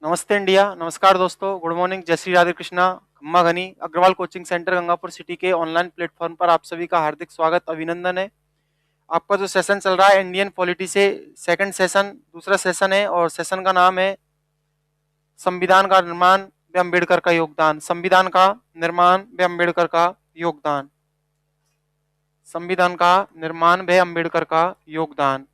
नमस्ते इंडिया। नमस्कार दोस्तों, गुड मॉर्निंग। जय श्री राधे कृष्णा। खम्मा घनी Agarwal coaching centre Gangapur city के ऑनलाइन प्लेटफॉर्म पर आप सभी का हार्दिक स्वागत, अभिनंदन है। आपका जो सेशन चल रहा है इंडियन पॉलिटी से, सेकंड सेशन, दूसरा सेशन है और सेशन का नाम है संविधान का निर्माण व अम्बेडकर का योगदान। संविधान का निर्माण व अम्बेडकर का योगदान। संविधान का निर्माण व अम्बेडकर का योगदान।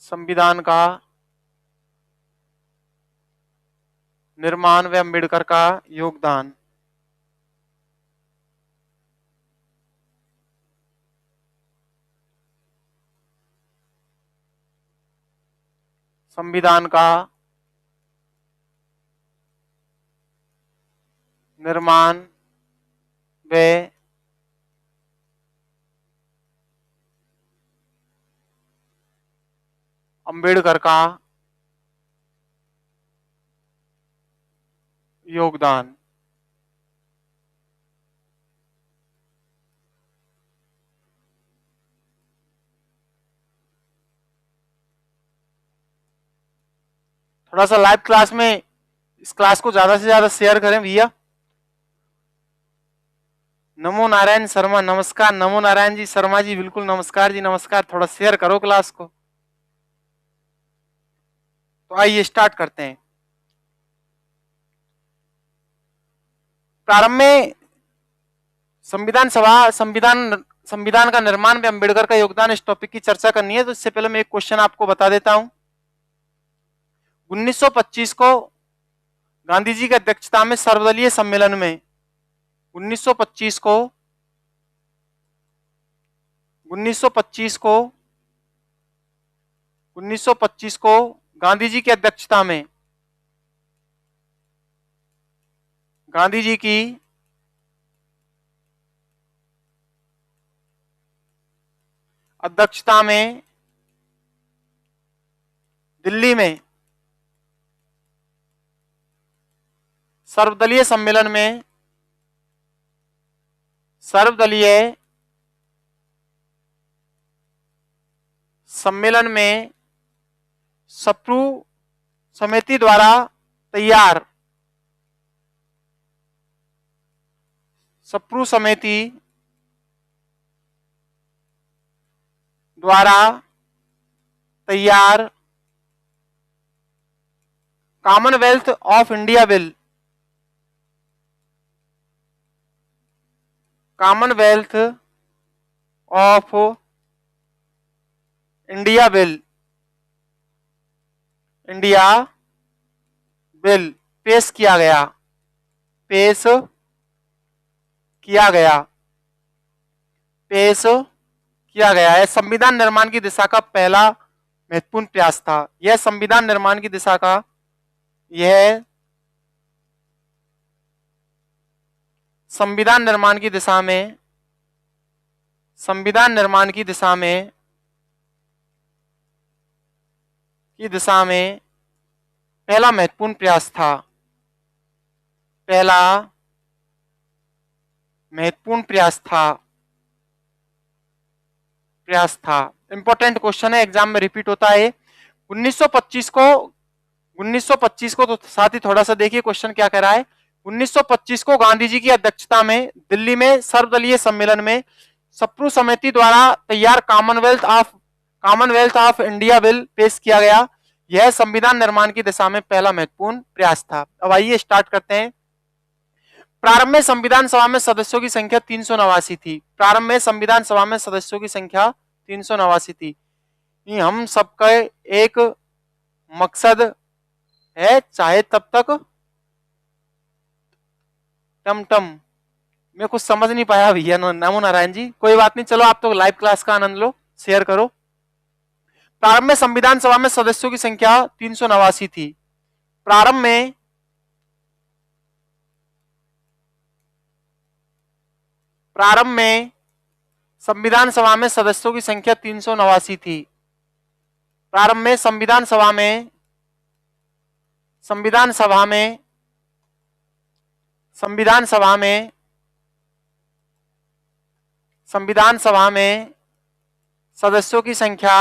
संविधान का निर्माण व अम्बेडकर का योगदान। संविधान का निर्माण व अम्बेडकर का योगदान। थोड़ा सा लाइव क्लास में इस क्लास को ज्यादा से ज्यादा शेयर करें भैया। नमो नारायण शर्मा, नमस्कार। नमो नारायण जी, शर्मा जी, बिल्कुल नमस्कार जी, नमस्कार। थोड़ा शेयर करो क्लास को। तो आइए स्टार्ट करते हैं। प्रारंभ में संविधान का निर्माण में अम्बेडकर का योगदान, इस टॉपिक की चर्चा करनी है। तो इससे पहले मैं एक क्वेश्चन आपको बता देता हूं। 1925 को गांधी जी की अध्यक्षता में सर्वदलीय सम्मेलन में 1925 को 1925 को 1925 को गांधी जी की अध्यक्षता में गांधी जी की अध्यक्षता में दिल्ली में सर्वदलीय सम्मेलन में सप्रू समिति द्वारा तैयार सप्रू समिति द्वारा तैयार Commonwealth of India bill, Commonwealth of India bill, India bill पेश किया गया, पेश किया गया, पेश किया गया। यह संविधान निर्माण की दिशा का पहला महत्वपूर्ण प्रयास था। यह संविधान निर्माण की दिशा का यह संविधान निर्माण की दिशा में संविधान निर्माण की दिशा में पहला महत्वपूर्ण प्रयास था, पहला महत्वपूर्ण प्रयास था। इंपॉर्टेंट क्वेश्चन है, एग्जाम में रिपीट होता है। 1925 को तो साथ ही थोड़ा सा देखिए क्वेश्चन क्या कह रहा है। 1925 को गांधी जी की अध्यक्षता में दिल्ली में सर्वदलीय सम्मेलन में सप्रू समिति द्वारा तैयार कॉमनवेल्थ ऑफ इंडिया बिल पेश किया गया। यह संविधान निर्माण की दिशा में पहला महत्वपूर्ण प्रयास था। अब आइए स्टार्ट करते हैं। प्रारंभ में संविधान सभा में सदस्यों की संख्या 389 थी। प्रारंभ में संविधान सभा में सदस्यों की संख्या 389 थी। हम सबका एक मकसद है, चाहे तब तक टम मैं कुछ समझ नहीं पाया भैया। नमो नारायण जी, कोई बात नहीं, चलो आप तो लाइव क्लास का आनंद लो, शेयर करो। प्रारंभ में संविधान सभा में सदस्यों की संख्या 389 थी। प्रारंभ में संविधान सभा में सदस्यों की संख्या 389 थी। प्रारंभ में संविधान सभा में संविधान सभा में सदस्यों की संख्या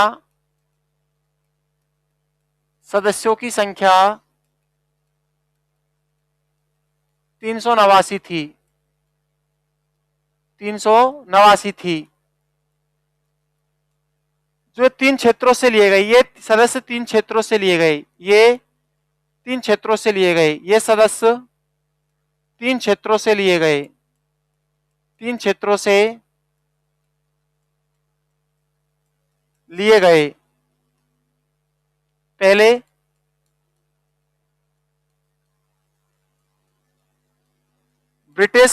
389 थी। 389 थी। जो 3 क्षेत्रों से लिए गए, ये सदस्य 3 क्षेत्रों से लिए गए, ये 3 क्षेत्रों से लिए गए, ये सदस्य 3 क्षेत्रों से लिए गए, 3 क्षेत्रों से लिए गए। पहले ब्रिटिश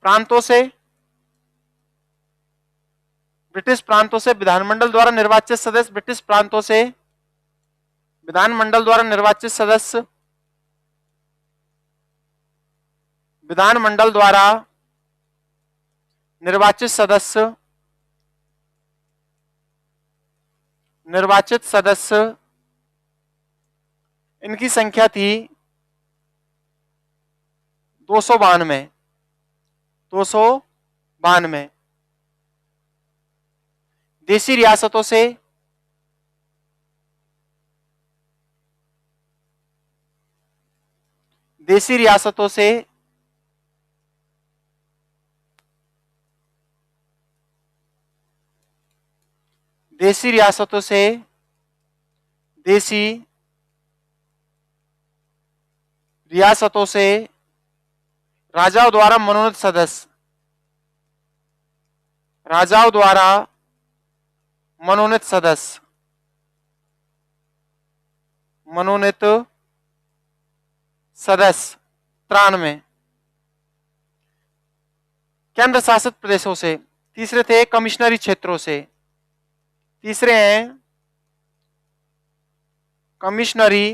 प्रांतों से, ब्रिटिश प्रांतों से विधानमंडल द्वारा निर्वाचित सदस्य, ब्रिटिश प्रांतों से विधानमंडल द्वारा निर्वाचित सदस्य, विधानमंडल द्वारा निर्वाचित सदस्य, निर्वाचित सदस्य, इनकी संख्या थी 292। 292 देशी रियासतों से देशी रियासतों से देशी रियासतों से देशी रियासतों से राजाओं द्वारा मनोनीत सदस्य, राजाओं द्वारा मनोनीत सदस्य, मनोनीत सदस्य 93। केंद्र शासित प्रदेशों से, तीसरे थे कमिश्नरी क्षेत्रों से, तीसरे हैं कमिश्नरी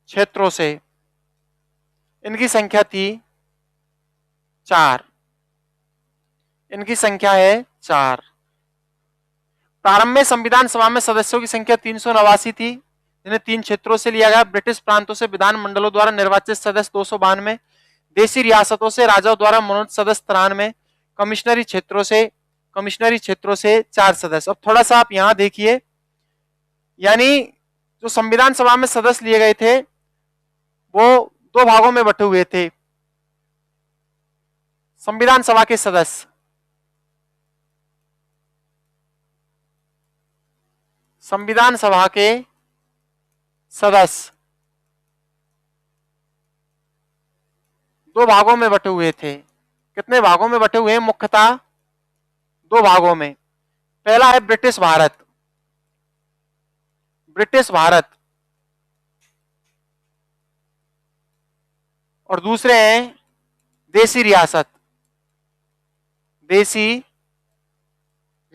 क्षेत्रों से, इनकी संख्या थी 4, इनकी संख्या है 4। प्रारंभ में संविधान सभा में सदस्यों की संख्या 389 थी, जिन्हें 3 क्षेत्रों से लिया गया। ब्रिटिश प्रांतों से विधानमंडलों द्वारा निर्वाचित सदस्य 292, देशी रियासतों से राजाओं द्वारा मनोनीत सदस्य 93, कमिश्नरी क्षेत्रों से 4 सदस्य। अब थोड़ा सा आप यहां देखिए, यानी जो संविधान सभा में सदस्य लिए गए थे वो 2 भागों में बटे हुए थे। संविधान सभा के सदस्य, संविधान सभा के सदस्य 2 भागों में बटे हुए थे। कितने भागों में बटे हुए हैं? मुख्यतः 2 भागों में। पहला है ब्रिटिश भारत, ब्रिटिश भारत, और दूसरे हैं देशी रियासत, देशी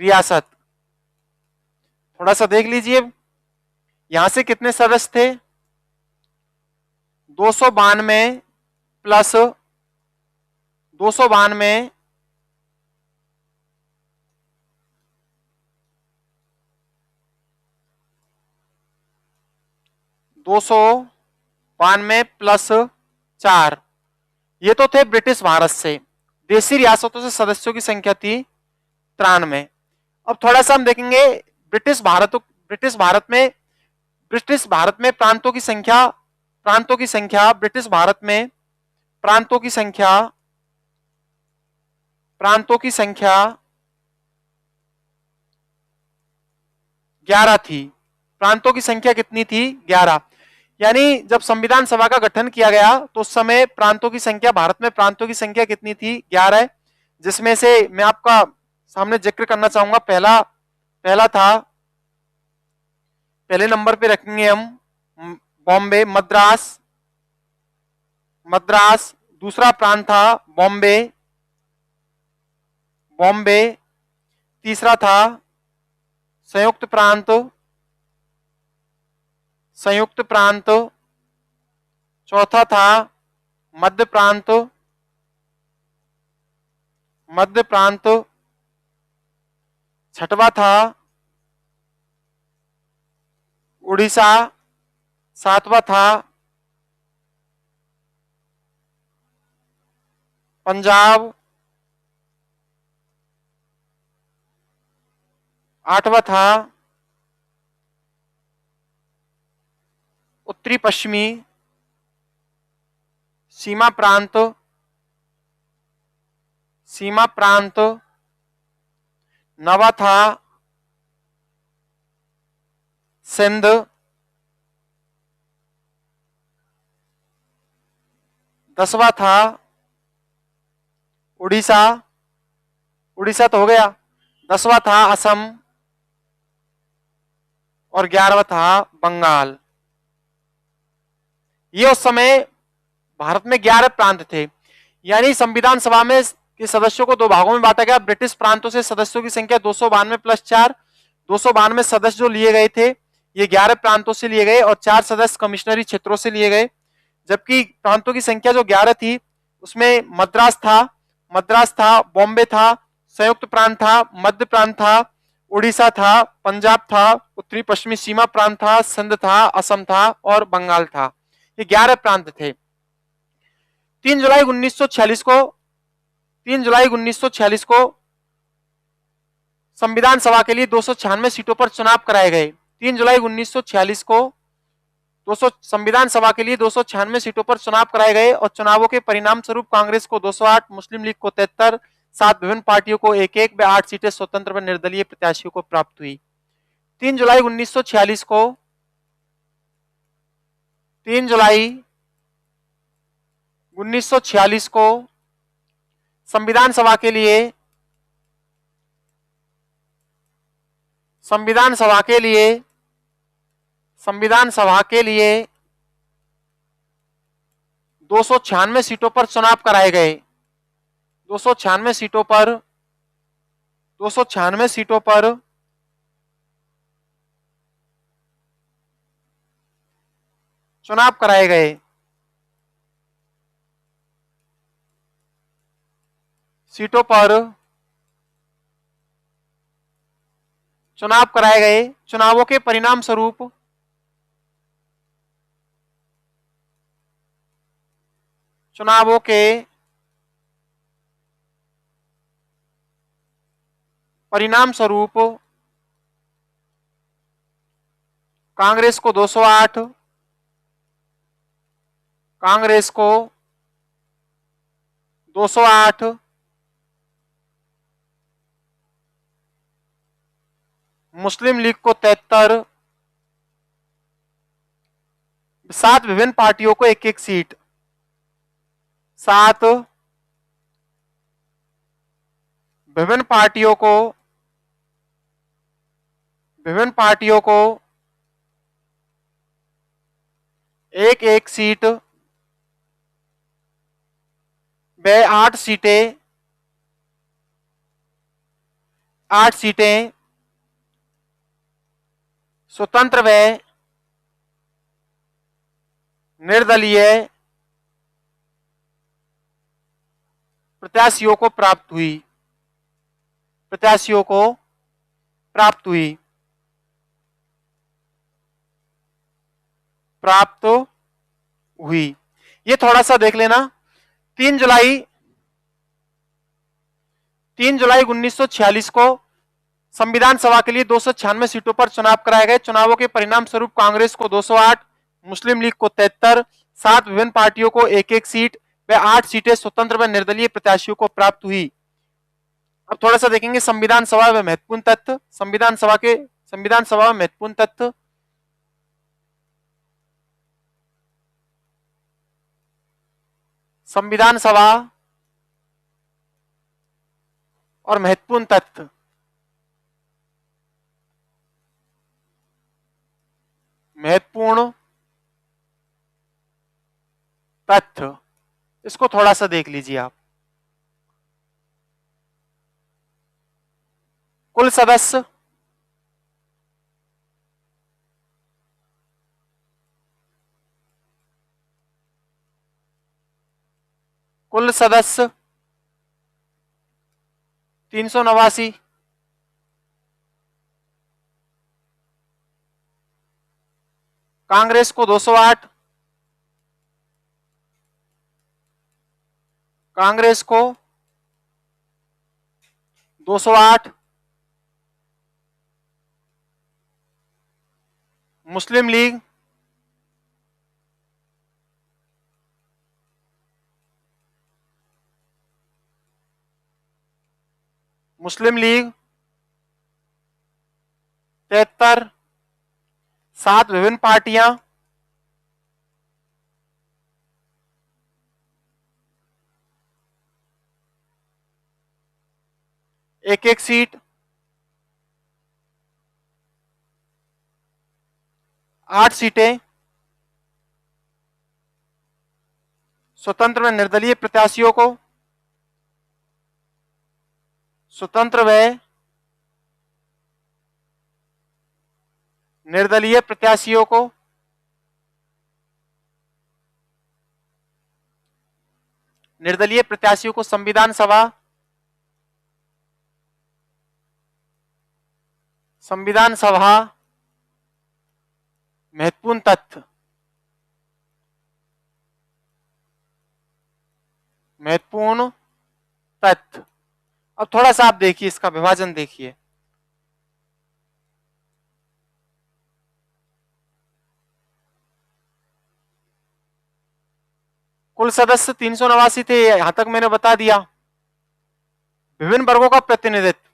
रियासत। थोड़ा सा देख लीजिए, यहां से कितने सदस्य थे? 292 प्लस 292 292 प्लस 4, ये तो थे ब्रिटिश भारत से। देशी रियासतों से सदस्यों की संख्या थी 93। अब थोड़ा सा हम देखेंगे ब्रिटिश भारत में प्रांतों की संख्या, ब्रिटिश भारत में प्रांतों की संख्या 11 थी। प्रांतों की संख्या कितनी थी? 11। यानी जब संविधान सभा का गठन किया गया तो उस समय प्रांतों की संख्या, भारत में प्रांतों की संख्या कितनी थी? 11, जिसमें से मैं आपका सामने जिक्र करना चाहूंगा। पहला था, पहले नंबर पे रखेंगे हम बॉम्बे, मद्रास। दूसरा प्रांत था बॉम्बे, तीसरा था संयुक्त प्रांत, चौथा था मध्य प्रांत, छठवां था उड़ीसा, सातवां था पंजाब, आठवां था उत्तरी पश्चिमी सीमा प्रांत, सीमा प्रांत, नवा था सिंध, दसवां था उड़ीसा, उड़ीसा तो हो गया, 10वां था असम और 11वां था बंगाल। ये उस समय भारत में 11 प्रांत थे। यानी संविधान सभा में के सदस्यों को दो भागों में बांटा गया। ब्रिटिश प्रांतों से सदस्यों की संख्या 292 प्लस 4, 292 सदस्य जो लिए गए थे ये 11 प्रांतों से लिए गए और 4 सदस्य कमिश्नरी क्षेत्रों से लिए गए। जबकि प्रांतों की संख्या जो 11 थी उसमें मद्रास था, बॉम्बे था, संयुक्त प्रांत था, मध्य प्रांत था, उड़ीसा था, पंजाब था, उत्तरी पश्चिमी सीमा प्रांत था, सिंध था, असम था और बंगाल था। ये 11 प्रांत थे। 3 जुलाई 1946 को 3 जुलाई 1946 को संविधान सभा के लिए 296 सीटों पर चुनाव कराए गए। 3 जुलाई 1946 को संविधान सभा के लिए 296 सीटों पर चुनाव कराए गए और चुनावों के परिणाम स्वरूप कांग्रेस को 208, मुस्लिम लीग को 73, 7 विभिन्न पार्टियों को 1-1 व 8 सीटें स्वतंत्र व निर्दलीय प्रत्याशियों को प्राप्त हुई। 3 जुलाई 1946 को 3 जुलाई 1946 को संविधान सभा के लिए 296 सीटों पर चुनाव कराए गए। 296 सीटों पर चुनाव कराए गए। सीटों पर चुनाव कराए गए। चुनावों के परिणाम स्वरूप कांग्रेस को 208, कांग्रेस को 208, मुस्लिम लीग को 73, 7 विभिन्न पार्टियों को 1-1 सीट, 7 विभिन्न पार्टियों को 1-1 सीट व 8 सीटें स्वतंत्र व निर्दलीय प्रत्याशियों को प्राप्त हुई। ये थोड़ा सा देख लेना। 3 जुलाई 1946 को संविधान सभा के लिए 296 सीटों पर चुनाव कराए गए। चुनावों के परिणाम स्वरूप कांग्रेस को 208, मुस्लिम लीग को 73, 7 विभिन्न पार्टियों को 1-1 सीट व 8 सीटें स्वतंत्र व निर्दलीय प्रत्याशियों को प्राप्त हुई। अब थोड़ा सा देखेंगे संविधान सभा में महत्वपूर्ण तथ्य। संविधान सभा में महत्वपूर्ण तथ्य। संविधान सभा और महत्वपूर्ण तथ्य। इसको थोड़ा सा देख लीजिए आप। कुल सदस्य, कुल सदस्य 389, कांग्रेस को 208, कांग्रेस को 208, मुस्लिम लीग 73, 7 विभिन्न पार्टियां, एक एक सीट, 8 सीटें, स्वतंत्र व निर्दलीय प्रत्याशियों को, स्वतंत्र व निर्दलीय प्रत्याशियों को संविधान सभा महत्वपूर्ण तथ्य, अब थोड़ा सा आप देखिए, इसका विभाजन देखिए। कुल सदस्य 389 थे, यहां तक मैंने बता दिया। विभिन्न वर्गों का प्रतिनिधित्व,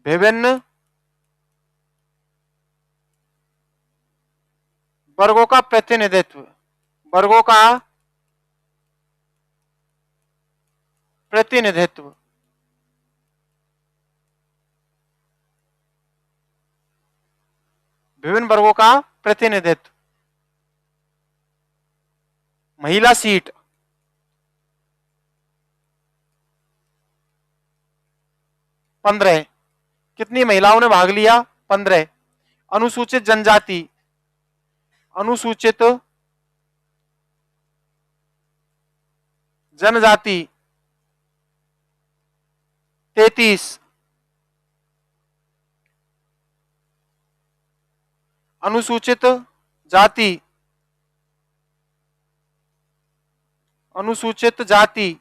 विभिन्न वर्गों का प्रतिनिधित्व, वर्गों का प्रतिनिधित्व, विभिन्न वर्गों का प्रतिनिधित्व। महिला सीट 15, कितनी महिलाओं ने भाग लिया? 15। अनुसूचित जनजाति, अनुसूचित जनजाति 33, अनुसूचित जाति, अनुसूचित जाति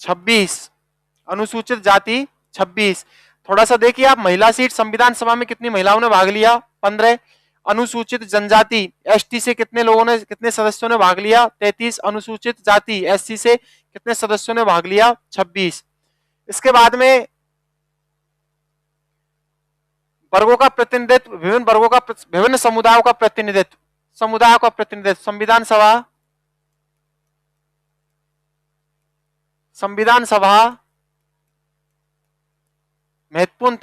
26, अनुसूचित जाति 26। थोड़ा सा देखिए आप, महिला सीट संविधान सभा में कितनी महिलाओं ने भाग लिया? 15। अनुसूचित जनजाति एसटी से कितने लोगों ने, कितने सदस्यों ने भाग लिया? 33। अनुसूचित जाति एससी से कितने सदस्यों ने भाग लिया? 26। इसके बाद में वर्गों का प्रतिनिधित्व, विभिन्न वर्गों का, विभिन्न समुदायों का प्रतिनिधित्व, समुदायों का प्रतिनिधित्व, संविधान सभा महत्वपूर्ण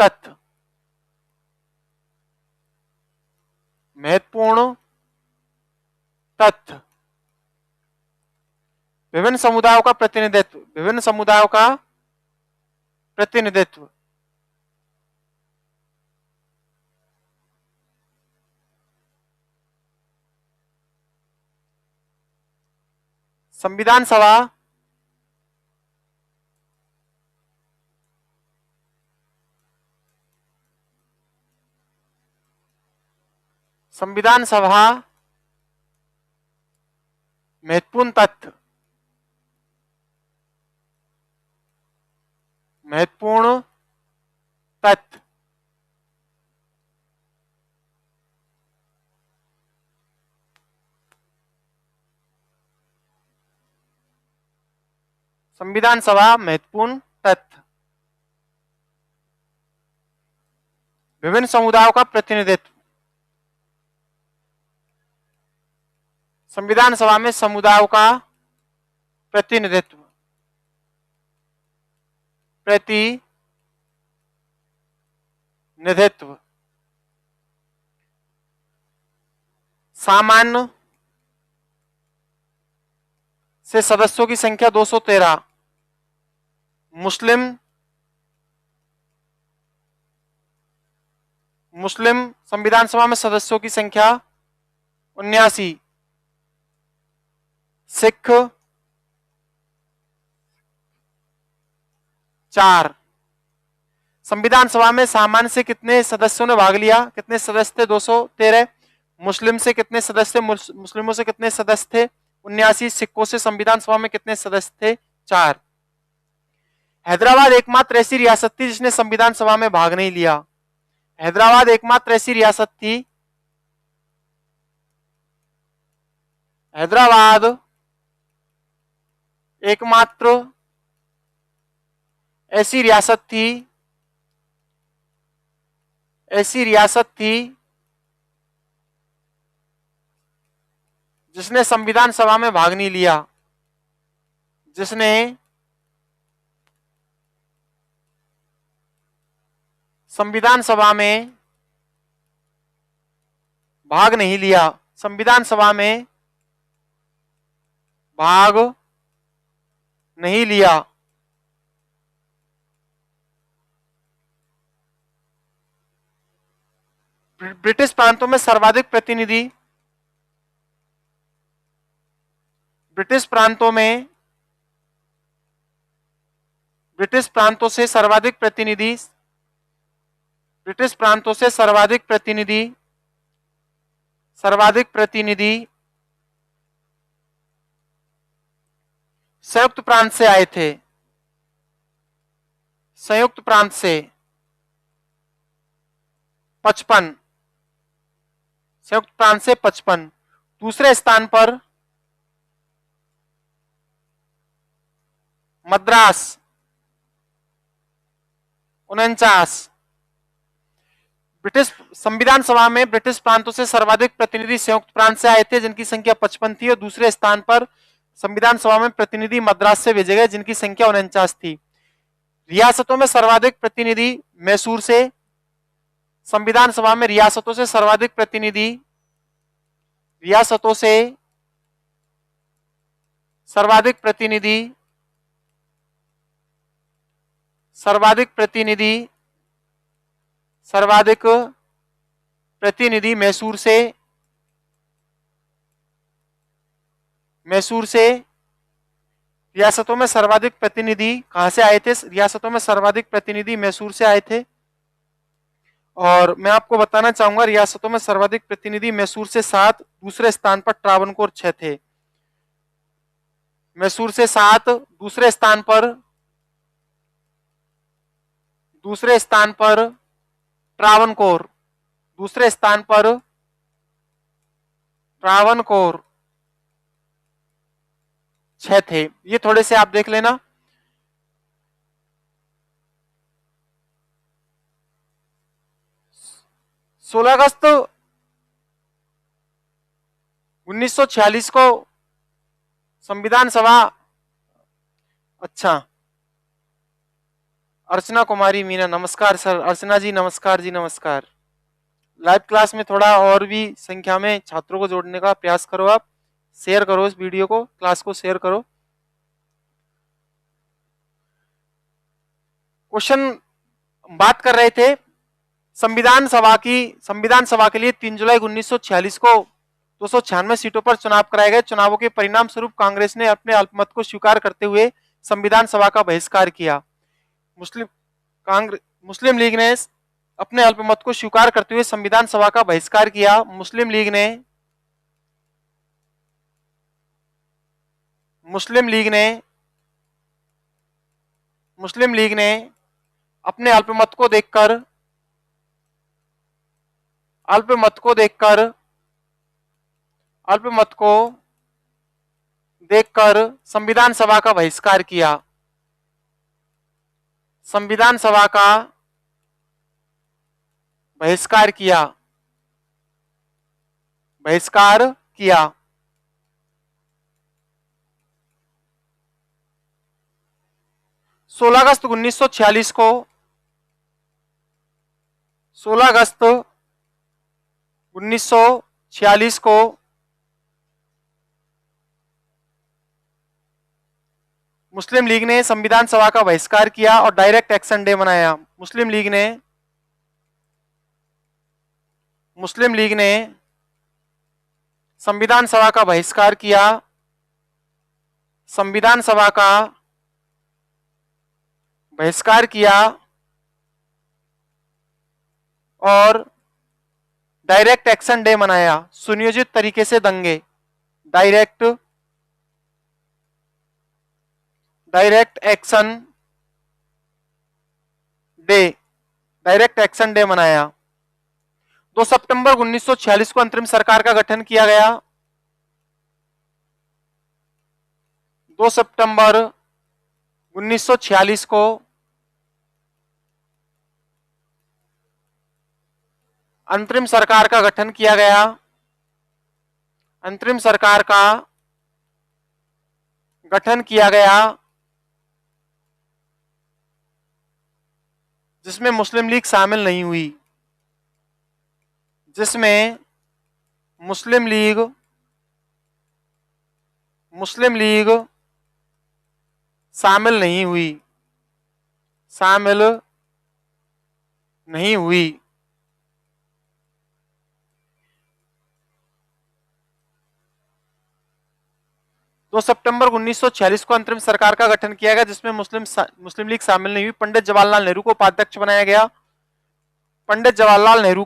तथ्य, विभिन्न समुदायों का प्रतिनिधित्व, विभिन्न समुदायों का प्रतिनिधित्व। संविधान सभा महत्वपूर्ण तथ्य, संविधान सभा महत्वपूर्ण तथ्य, विभिन्न समुदायों का प्रतिनिधित्व। संविधान सभा में समुदायों का प्रतिनिधित्व, सामान्य से सदस्यों की संख्या 213, मुस्लिम संविधान सभा में सदस्यों की संख्या 79, सिख 4। संविधान सभा में सामान्य से कितने सदस्यों ने भाग लिया? कितने सदस्य थे? 213। मुस्लिम से कितने सदस्य? मुस्लिमों से कितने सदस्य थे? 79। सिखों से संविधान सभा में कितने सदस्य थे? 4। हैदराबाद एकमात्र ऐसी रियासत थी जिसने संविधान सभा में भाग नहीं लिया। हैदराबाद एकमात्र ऐसी रियासत थी, हैदराबाद एकमात्र ऐसी रियासत थी, ऐसी रियासत थी जिसने संविधान सभा में भाग नहीं लिया, जिसने संविधान सभा में भाग नहीं लिया, संविधान सभा में भाग नहीं लिया। ब्रिटिश प्रांतों में सर्वाधिक प्रतिनिधि, ब्रिटिश प्रांतों में, ब्रिटिश प्रांतों से सर्वाधिक प्रतिनिधि, ब्रिटिश प्रांतों से सर्वाधिक प्रतिनिधि, सर्वाधिक प्रतिनिधि संयुक्त प्रांत से आए थे, संयुक्त प्रांत से 55, संयुक्त प्रांत से 55। दूसरे स्थान पर मद्रास 49। ब्रिटिश संविधान सभा में ब्रिटिश प्रांतों से सर्वाधिक प्रतिनिधि संयुक्त प्रांत से आए थे जिनकी संख्या 55 थी, और दूसरे स्थान पर संविधान सभा में प्रतिनिधि मद्रास से भेजे गए जिनकी संख्या 49 थी। रियासतों में सर्वाधिक प्रतिनिधि मैसूर से, संविधान सभा में रियासतों से सर्वाधिक प्रतिनिधि, रियासतों से सर्वाधिक प्रतिनिधि, सर्वाधिक प्रतिनिधि, सर्वाधिक प्रतिनिधि मैसूर से, मैसूर से। रियासतों में सर्वाधिक प्रतिनिधि कहां से आए थे? रियासतों में सर्वाधिक प्रतिनिधि मैसूर से आए थे। और मैं आपको बताना चाहूंगा रियासतों में सर्वाधिक प्रतिनिधि मैसूर से 7, दूसरे स्थान पर ट्रावनकोर 6 थे। मैसूर से 7, दूसरे स्थान पर, दूसरे स्थान पर ट्रावनकोर, दूसरे स्थान पर ट्रावनकोर 6 थे। ये थोड़े से आप देख लेना। सोलह अगस्त 1946 को संविधान सभा, अच्छा, अर्चना कुमारी मीना, नमस्कार सर। अर्चना जी नमस्कार, जी नमस्कार। लाइव क्लास में थोड़ा और भी संख्या में छात्रों को जोड़ने का प्रयास करो, आप शेयर करो इस वीडियो को, क्लास को शेयर करो। क्वेश्चन बात कर रहे थे संविधान सभा की, संविधान सभा के लिए 3 जुलाई 1946 को 296 सीटों पर चुनाव कराए गए। चुनावों के परिणाम स्वरूप कांग्रेस ने अपने अल्पमत को स्वीकार करते हुए संविधान सभा का बहिष्कार किया। मुस्लिम लीग ने अपने अल्पमत को स्वीकार करते हुए संविधान सभा का बहिष्कार किया। मुस्लिम लीग ने, मुस्लिम लीग ने, मुस्लिम लीग ने अपने अल्पमत को देखकर, अल्पमत को देखकर, अल्पमत को देखकर संविधान सभा का बहिष्कार किया। संविधान सभा का बहिष्कार किया, बहिष्कार किया। सोलह अगस्त 1946 को, 16 अगस्त 1946 को मुस्लिम लीग ने संविधान सभा का बहिष्कार किया और डायरेक्ट एक्शन डे मनाया। मुस्लिम लीग ने, मुस्लिम लीग ने संविधान सभा का बहिष्कार किया, संविधान सभा का बहिष्कार किया और डायरेक्ट एक्शन डे मनाया। सुनियोजित तरीके से दंगे, direct action day, direct action day मनाया। 2 सितंबर 1946 को अंतरिम सरकार का गठन किया गया। 2 सितंबर 1946 को अंतरिम सरकार का गठन किया गया। अंतरिम सरकार का गठन किया गया जिसमें मुस्लिम लीग शामिल नहीं हुई, जिसमें मुस्लिम लीग शामिल नहीं हुई, शामिल नहीं हुई। दो सितंबर 1946 को अंतरिम सरकार का गठन किया गया जिसमें मुस्लिम लीग शामिल नहीं हुई। पंडित जवाहरलाल नेहरू को उपाध्यक्ष बनाया गया। पंडित जवाहरलाल नेहरू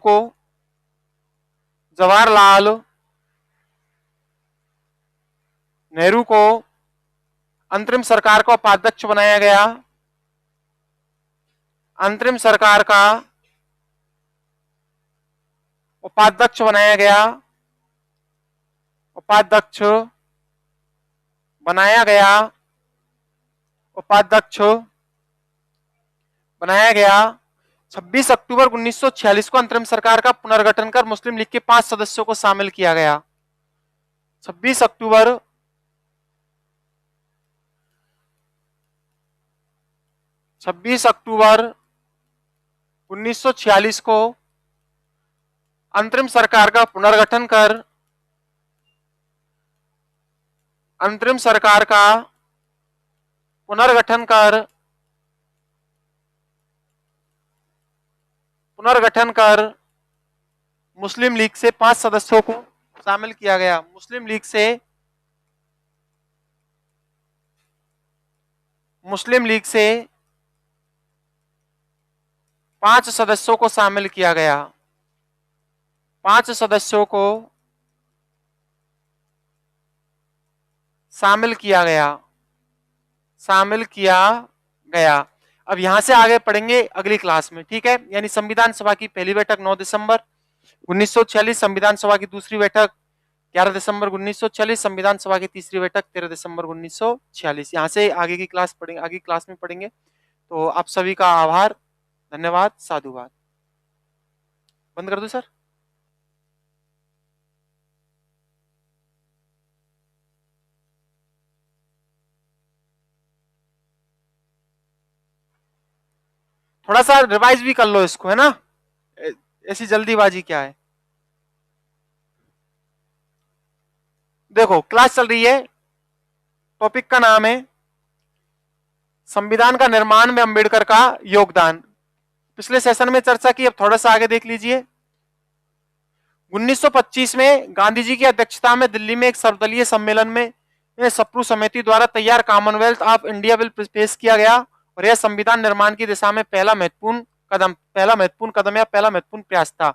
को अंतरिम सरकार का उपाध्यक्ष बनाया गया। अंतरिम सरकार का उपाध्यक्ष बनाया गया। उपाध्यक्ष बनाया गया। उपाध्यक्ष बनाया गया। 26 अक्टूबर 1946 को अंतरिम सरकार का पुनर्गठन कर मुस्लिम लीग के 5 सदस्यों को शामिल किया गया। 26 अक्टूबर 1946 को अंतरिम सरकार का पुनर्गठन कर मुस्लिम लीग से 5 सदस्यों को शामिल किया गया। मुस्लिम लीग से 5 सदस्यों को शामिल किया गया। 5 सदस्यों को शामिल किया गया। अब यहां से आगे पढ़ेंगे अगली क्लास में, ठीक है। यानी संविधान सभा की पहली बैठक 9 दिसंबर 1946, संविधान सभा की दूसरी बैठक 11 दिसंबर 1946, संविधान सभा की तीसरी बैठक 13 दिसंबर 1946। यहां से आगे की क्लास में पढ़ेंगे। तो आप सभी का आभार, धन्यवाद, साधुवाद। बंद कर दो सर। थोड़ा सा रिवाइज भी कर लो इसको, है ना, ऐसी जल्दीबाजी क्या है। देखो क्लास चल रही है, टॉपिक का नाम है संविधान का निर्माण में अंबेडकर का योगदान। पिछले सेशन में चर्चा की, अब थोड़ा सा आगे देख लीजिए। 1925 में गांधी जी की अध्यक्षता में दिल्ली में एक सर्वदलीय सम्मेलन में सप्रू समिति द्वारा तैयार कॉमनवेल्थ ऑफ इंडिया बिल पेश किया गया और यह संविधान निर्माण की दिशा में पहला महत्वपूर्ण प्रयास था।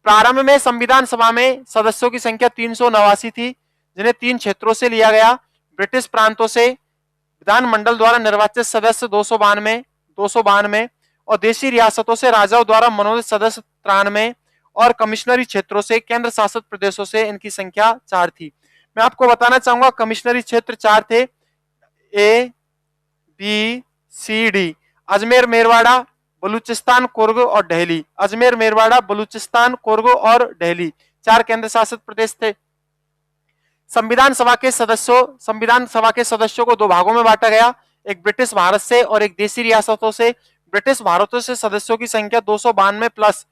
प्रारंभ में संविधान सभा में सदस्यों की संख्या 389 थी, जिन्हें 3 क्षेत्रों से लिया गया। ब्रिटिश प्रांतों से विधानमंडल द्वारा निर्वाचित सदस्य 292 और देशी रियासतों से राजाओं द्वारा मनोनीत सदस्य 93 और कमिश्नरी क्षेत्रों से, केंद्र शासित प्रदेशों से इनकी संख्या 4 थी। मैं आपको बताना चाहूंगा कमिश्नरी क्षेत्र 4 थे, A, B, C, D, Ajmer, Merwara, Balochistan, Coorg और दिल्ली। अजमेर, मेरवाड़ा, बलूचिस्तान, कुर्ग और दिल्ली 4 केंद्र शासित प्रदेश थे। संविधान सभा के सदस्यों को 2 भागों में बांटा गया, एक ब्रिटिश भारत से और एक देशी रियासतों से। ब्रिटिश भारतों से सदस्यों की संख्या 292 प्लस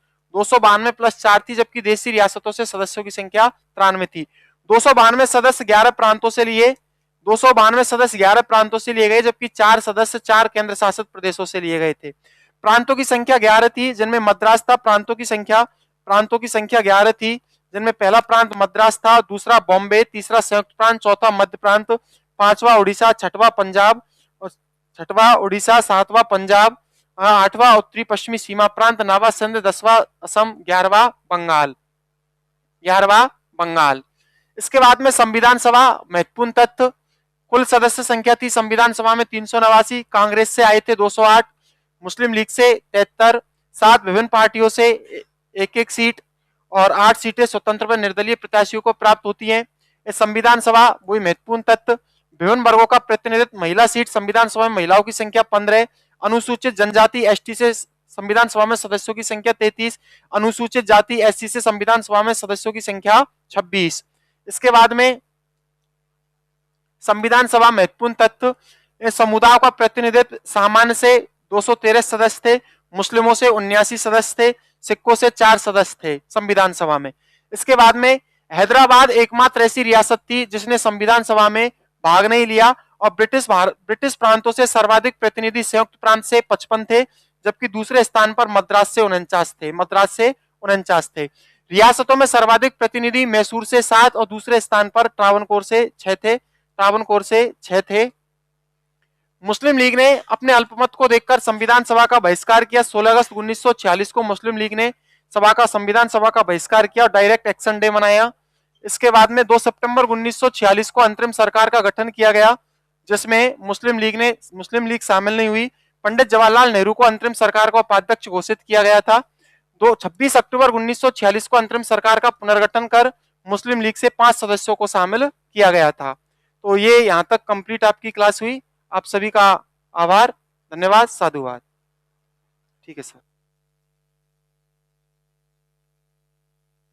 4 थी, जबकि देशी रियासतों से सदस्यों की संख्या 93 थी। 292 सदस्य 11 प्रांतों से लिए गए, जबकि 4 सदस्य 4 केंद्र शासित प्रदेशों से लिए गए थे। प्रांतों की संख्या 11 थी, जिनमें मद्रास था। प्रांतों की संख्या 11 थी, जिनमें पहला प्रांत मद्रास था, दूसरा बॉम्बे, तीसरा संयुक्त प्रांत, चौथा मध्य प्रांत, 5वां उड़ीसा, 6वां पंजाब और छठवां उड़ीसा, सातवां पंजाब, आठवां उत्तरी पश्चिमी सीमा प्रांत, नौवां सिंध, 10वां असम, 11वां बंगाल, 11वां बंगाल। इसके बाद में संविधान सभा, महत्वपूर्ण तथ्य, कुल सदस्य संख्या थी संविधान सभा में 389, कांग्रेस से आए थे 208, मुस्लिम लीग से 73, 7 विभिन्न पार्टियों से एक एक सीट और 8 सीटें स्वतंत्र व निर्दलीय प्रत्याशियों को प्राप्त होती हैं। इस संविधान सभा, वही महत्वपूर्ण तथ्य, विभिन्न वर्गों का प्रतिनिधित्व, महिला सीट संविधान सभा में महिलाओं की संख्या 15, अनुसूचित जनजाति एसटी से संविधान सभा में सदस्यों की संख्या 33, अनुसूचित जाति एससी से संविधान सभा में सदस्यों की संख्या 26। इसके बाद में संविधान सभा महत्वपूर्ण तथ्य, समुदायों का प्रतिनिधित्व, सामान्य से 213 सदस्य थे, मुस्लिमों से 79 सदस्य थे, सिखों से 4 सदस्य थे संविधान सभा में। इसके बाद में हैदराबाद एकमात्र ऐसी रियासत थी जिसने संविधान सभा में भाग नहीं लिया और ब्रिटिश प्रांतों से सर्वाधिक प्रतिनिधि संयुक्त प्रांत से 55 थे, जबकि दूसरे स्थान पर मद्रास से 49 थे। रियासतों में सर्वाधिक प्रतिनिधि मैसूर से 7 और दूसरे स्थान पर ट्रावनकोर से 6 थे। मुस्लिम लीग ने अपने अल्पमत को देखकर संविधान सभा का बहिष्कार किया। 16 अगस्त 1946 को मुस्लिम लीग ने संविधान सभा का बहिष्कार किया और डायरेक्ट एक्शन डे मनाया। इसके बाद में 2 सितंबर 1946 को अंतरिम सरकार का गठन किया गया, जिसमें मुस्लिम लीग शामिल नहीं हुई। पंडित जवाहरलाल नेहरू को अंतरिम सरकार का उपाध्यक्ष घोषित किया गया था। 26 अक्टूबर 1946 को अंतरिम सरकार का पुनर्गठन कर मुस्लिम लीग से 5 सदस्यों को शामिल किया गया था। तो ये यहाँ तक कंप्लीट आपकी क्लास हुई। आप सभी का आभार, धन्यवाद, साधुवाद। ठीक है सर।